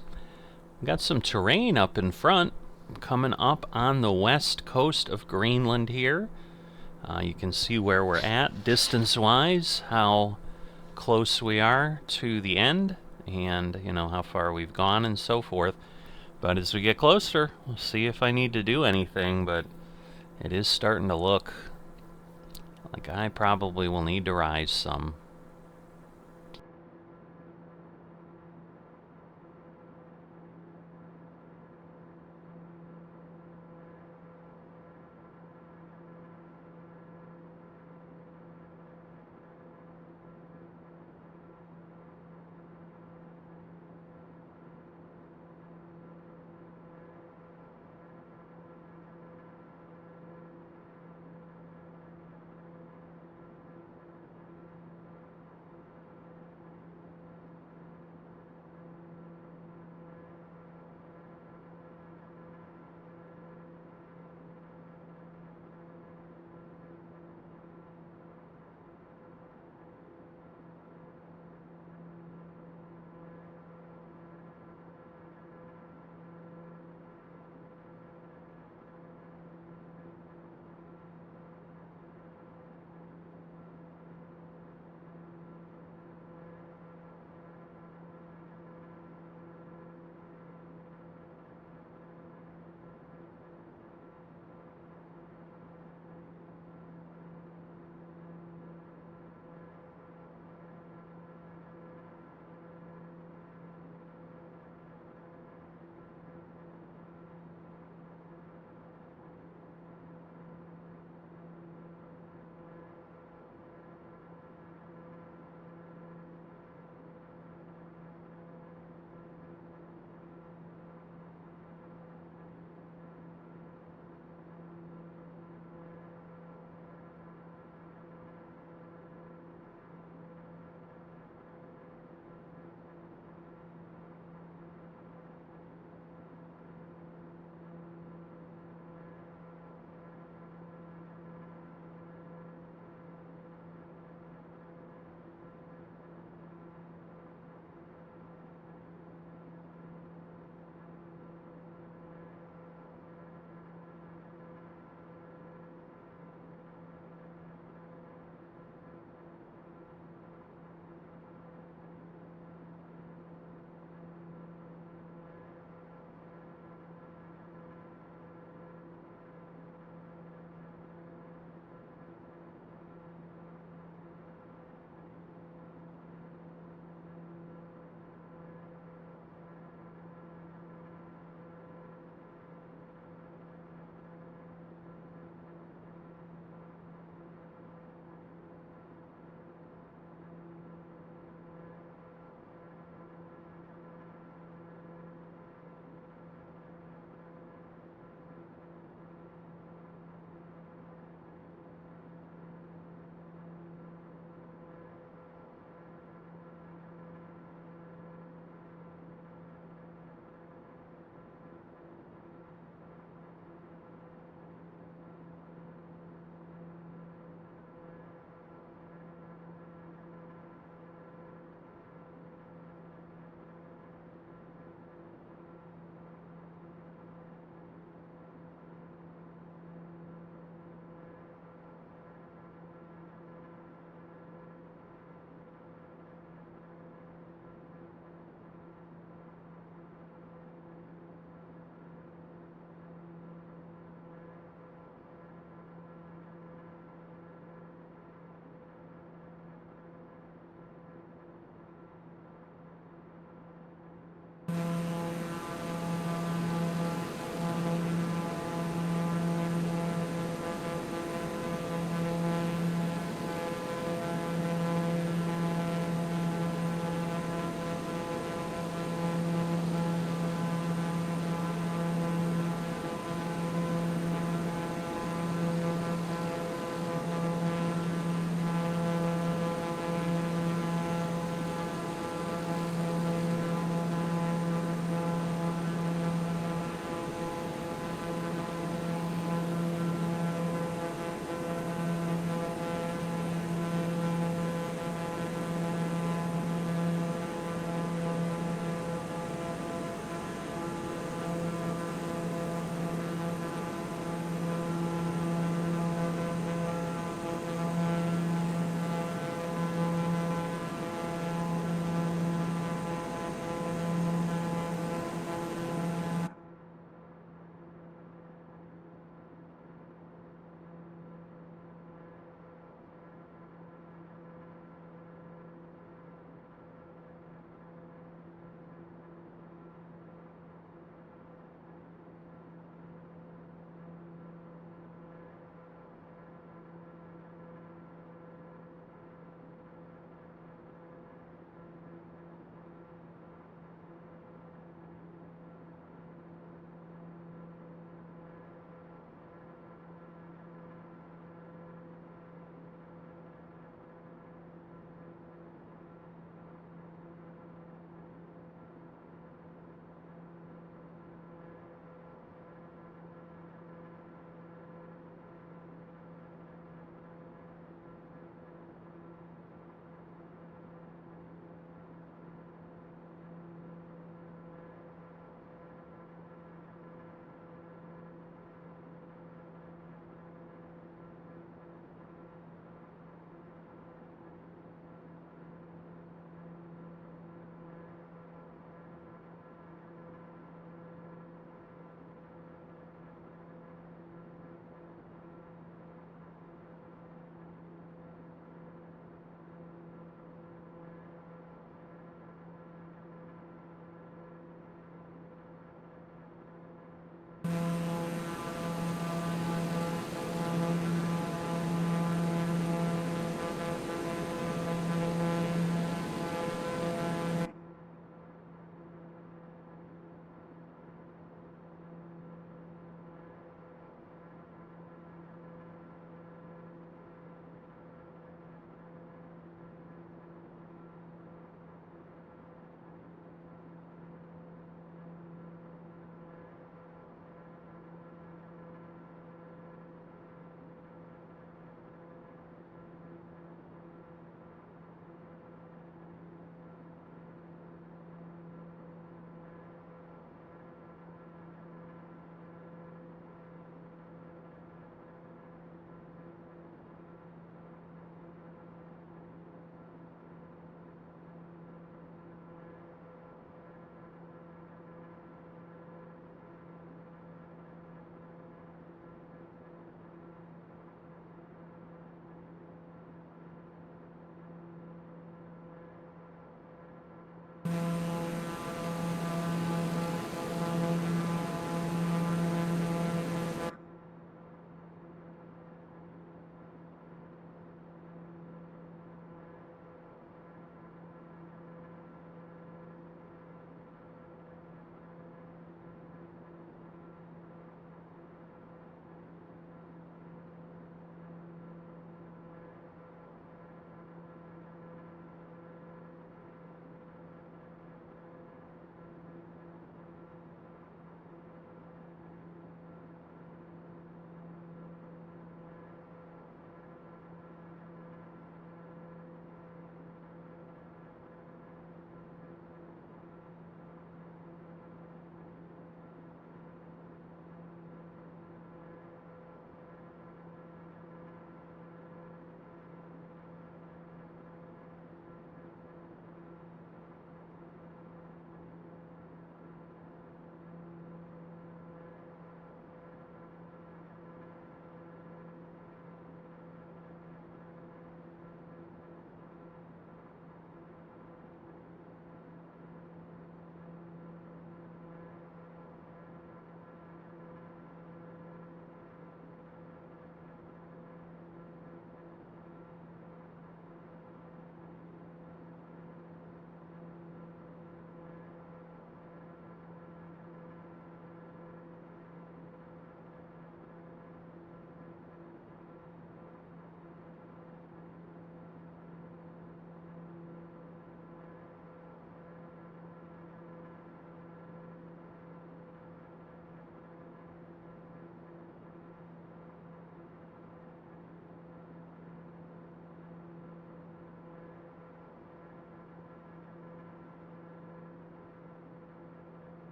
We've got some terrain up in front coming up on the west coast of Greenland here. You can see where we're at distance-wise, how close we are to the end, and you know how far we've gone and so forth. But as we get closer, we'll see if I need to do anything, but it is starting to look like I probably will need to rise some.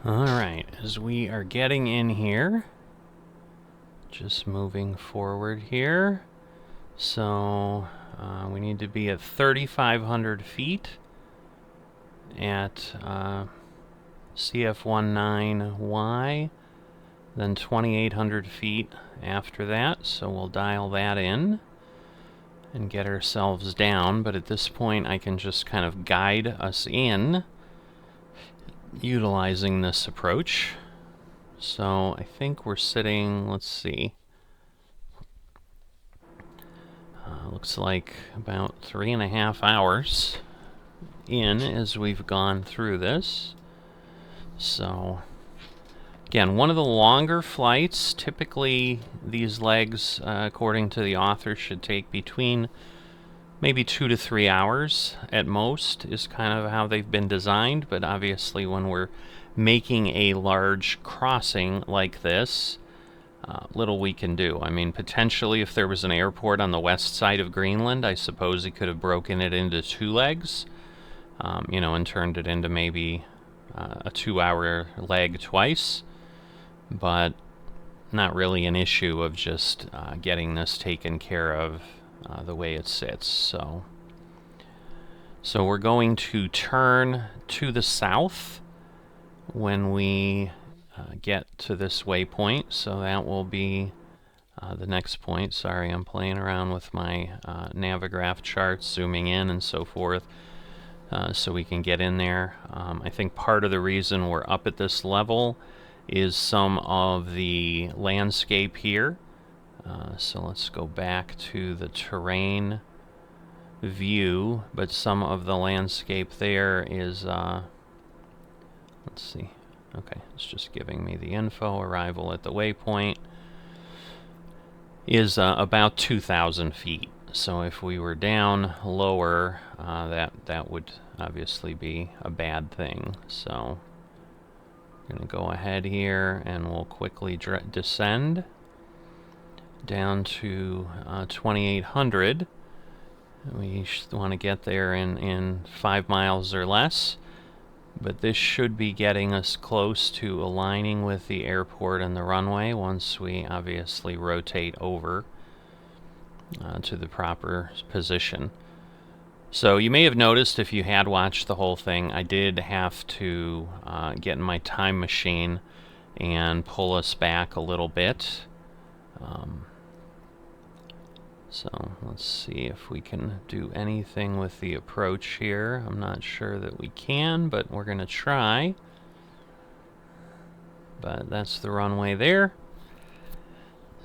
Alright, as we are getting in here, just moving forward here, so we need to be at 3,500 feet at CF19Y, then 2,800 feet after that, so we'll dial that in and get ourselves down, but at this point I can just kind of guide us in utilizing this approach. So I think we're sitting, let's see, looks like about 3.5 hours in as we've gone through this. So again, one of the longer flights. Typically these legs, according to the author, should take between maybe 2 to 3 hours at most, is kind of how they've been designed. But obviously when we're making a large crossing like this, little we can do. I mean, potentially if there was an airport on the west side of Greenland, I suppose he could have broken it into 2 legs, you know, and turned it into maybe a 2-hour leg twice, but not really an issue of just getting this taken care of the way it sits. So we're going to turn to the south when we get to this waypoint, so that will be the next point. Sorry, I'm playing around with my Navigraph charts, zooming in and so forth, so we can get in there. I think part of the reason we're up at this level is some of the landscape here. So let's go back to the terrain view, but some of the landscape there is, let's see, okay, it's just giving me the info. Arrival at the waypoint is about 2,000 feet. So if we were down lower, that would obviously be a bad thing. So I'm going to go ahead here and we'll quickly descend down to 2,800. We want to get there in 5 miles or less, but this should be getting us close to aligning with the airport and the runway once we obviously rotate over to the proper position. So you may have noticed, if you had watched the whole thing, I did have to get in my time machine and pull us back a little bit. So let's see if we can do anything with the approach here. I'm not sure that we can, but we're going to try. But that's the runway there.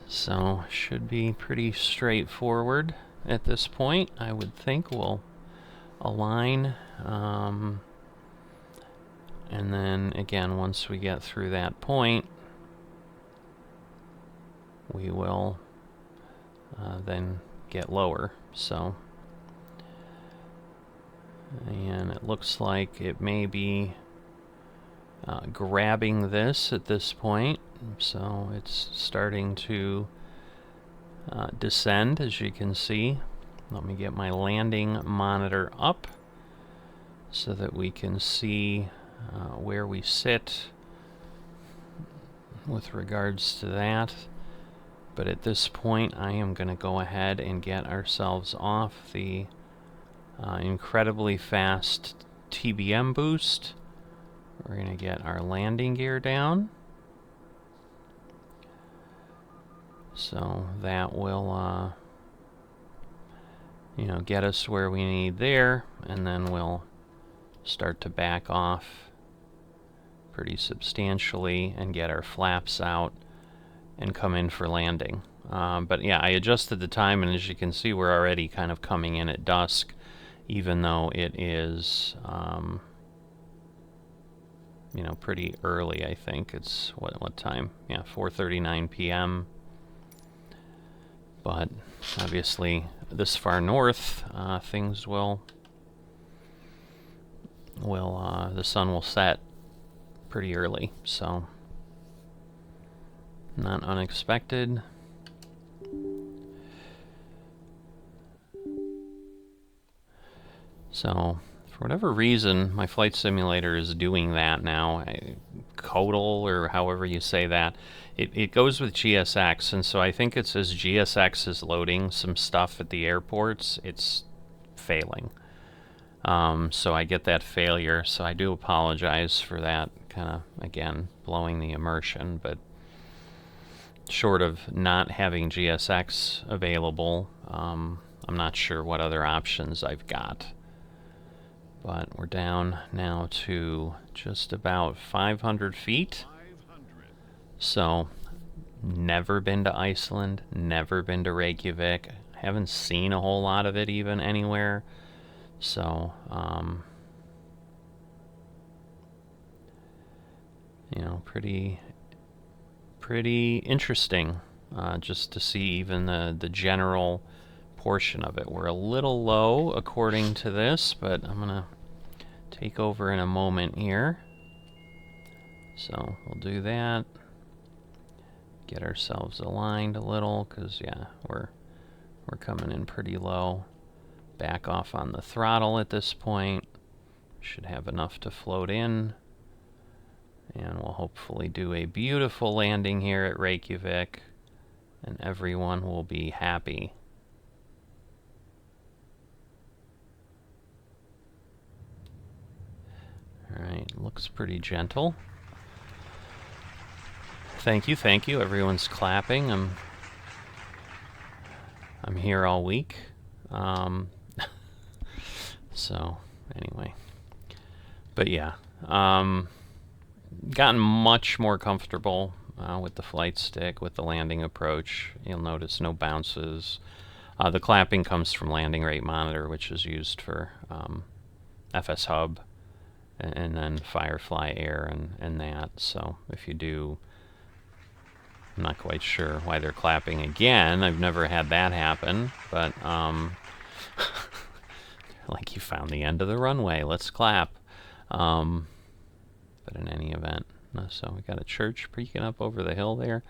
So should be pretty straightforward at this point. I would think we'll align. And then again, once we get through that point, we will then get lower. So, and it looks like it may be grabbing this at this point, so it's starting to descend, as you can see. Let me get my landing monitor up so that we can see where we sit with regards to that. But at this point, I am going to go ahead and get ourselves off the incredibly fast TBM boost. We're going to get our landing gear down. So that will, you know, get us where we need there, and then we'll start to back off pretty substantially and get our flaps out and come in for landing. But yeah, I adjusted the time, and as you can see, we're already kind of coming in at dusk, even though it is, you know, pretty early. I think it's what time? Yeah, 4:39 p.m. But obviously, this far north, things will the sun will set pretty early, so not unexpected. So For whatever reason, my flight simulator is doing that now. Codal, or however you say that. It goes with GSX, and so I think it says GSX is loading some stuff at the airports. It's failing. So I get that failure, so I do apologize for that, kind of, again, blowing the immersion, but short of not having GSX available, I'm not sure what other options I've got. But we're down now to just about 500 feet. So, never been to Iceland, never been to Reykjavik, haven't seen a whole lot of it even anywhere. So, you know, pretty interesting just to see even the general portion of it. We're a little low according to this, but I'm gonna take over in a moment here. So we'll do that. Get ourselves aligned a little, because yeah, we're coming in pretty low. Back off on the throttle at this point. Should have enough to float in. And we'll hopefully do a beautiful landing here at Reykjavik, and everyone will be happy. Alright, looks pretty gentle. Thank you, thank you. Everyone's clapping. I'm here all week. So, anyway. But yeah, gotten much more comfortable with the flight stick, with the landing approach. You'll notice no bounces. The clapping comes from landing rate monitor, which is used for FS Hub, and then Firefly Air and that. So if you do, I'm not quite sure why they're clapping again. I've never had that happen, but like, you found the end of the runway, let's clap. But in any event, so we got a church peeking up over the hill there.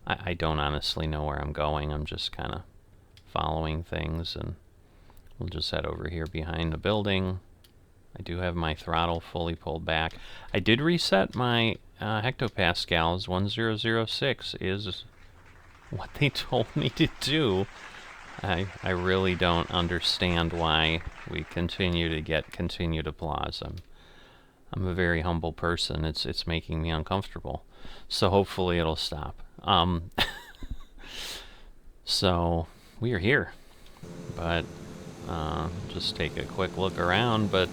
I don't honestly know where I'm going. I'm just kind of following things, and we'll just head over here behind the building. I do have my throttle fully pulled back. I did reset my hectopascals. 1006 is what they told me to do. I really don't understand why we continue to get continued applause. I'm a very humble person. It's making me uncomfortable. So hopefully it'll stop. So we are here, but just take a quick look around. But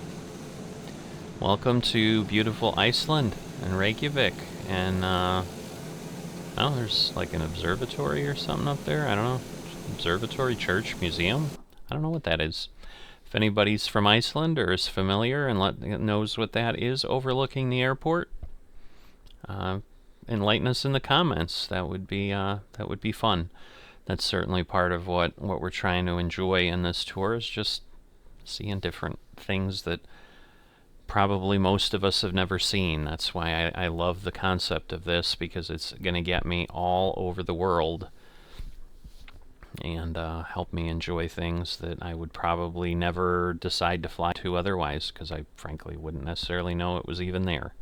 welcome to beautiful Iceland and Reykjavik. And oh, there's like an observatory or something up there. I don't know. Observatory, church, museum. I don't know what that is. If anybody's from Iceland or is familiar and knows what that is overlooking the airport, enlighten us in the comments. That would be fun. That's certainly part of what we're trying to enjoy in this tour, is just seeing different things that probably most of us have never seen. That's why I love the concept of this, because it's going to get me all over the world and help me enjoy things that I would probably never decide to fly to otherwise, because I frankly wouldn't necessarily know it was even there.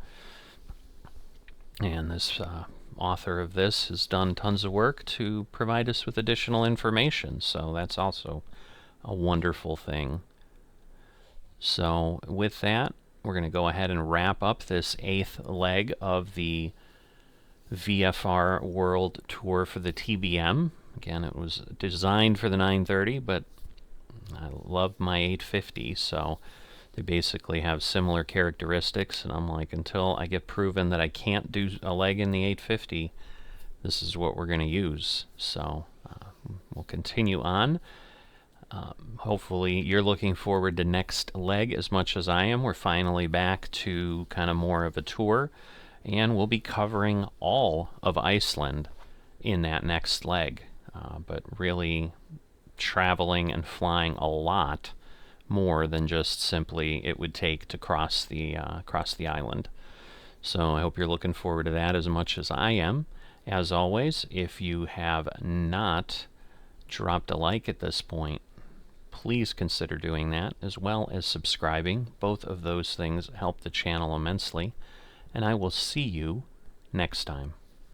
And this author of this has done tons of work to provide us with additional information, so that's also a wonderful thing. So with that, we're going to go ahead and wrap up this 8th leg of the VFR World Tour for the TBM. Again, it was designed for the 930, but I love my 850, so they basically have similar characteristics, and I'm like, until I get proven that I can't do a leg in the 850, this is what we're going to use. So we'll continue on. Hopefully you're looking forward to next leg as much as I am. We're finally back to kind of more of a tour, and we'll be covering all of Iceland in that next leg. But really traveling and flying a lot more than just simply it would take to cross the island. So I hope you're looking forward to that as much as I am. As always, if you have not dropped a like at this point, please consider doing that, as well as subscribing. Both of those things help the channel immensely. And I will see you next time.